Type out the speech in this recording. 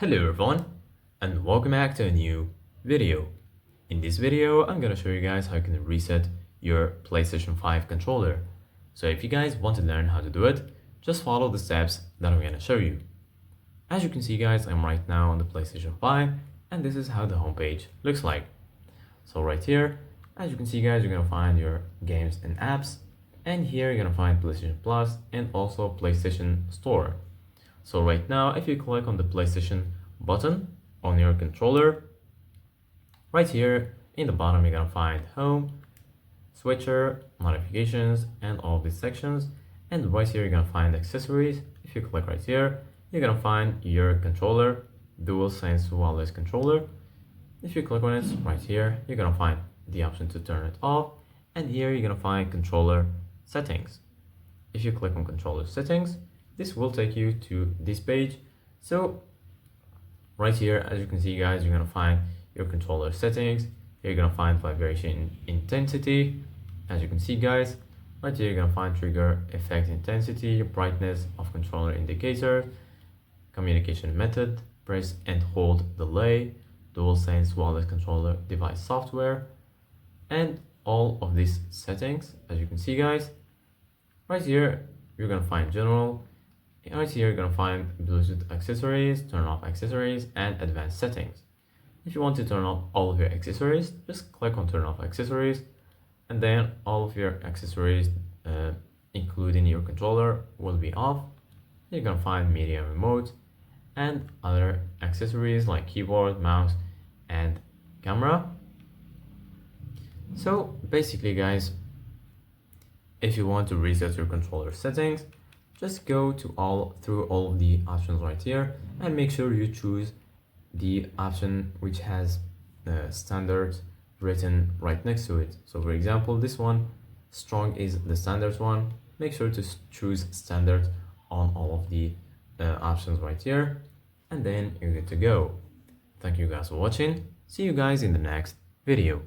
Hello everyone and welcome back to a new video. In this video, I'm gonna show you guys how you can reset your PlayStation 5 controller. So if you guys want to learn how to do it, just follow the steps that I'm gonna show you. As you can see guys, I'm right now on the PlayStation 5 and this is how the homepage looks like. So right here, as you can see guys, you're gonna find your games and apps, and here you're gonna find PlayStation Plus and also PlayStation Store. So right now, if you click on the PlayStation button on your controller, right here in the bottom, you're gonna find Home, Switcher, Notifications, and all of these sections. And right here, you're gonna find Accessories. If you click right here, you're gonna find your controller, DualSense wireless controller. If you click on it right here, you're gonna find the option to turn it off. And here, you're gonna find controller settings. If you click on controller settings, this will take you to this page. So right here, as you can see guys, you're gonna find your controller settings. Here you're gonna find vibration intensity. As you can see guys, right here you're gonna find trigger effect intensity, brightness of controller indicator, communication method, press and hold delay, DualSense wireless controller device software, and all of these settings. As you can see guys, right here you're gonna find general. Right here, you're gonna find Bluetooth accessories, turn off accessories, and advanced settings. If you want to turn off all of your accessories, just click on turn off accessories, and then all of your accessories, including your controller, will be off. You're gonna find media remote and other accessories like keyboard, mouse, and camera. So basically, guys, if you want to reset your controller settings, just go through all of the options right here and make sure you choose the option which has the standard written right next to it. So for example, this one, strong, is the standard one. Make sure to choose standard on all of the options right here, and then you're good to go. Thank you guys for watching. See you guys in the next video.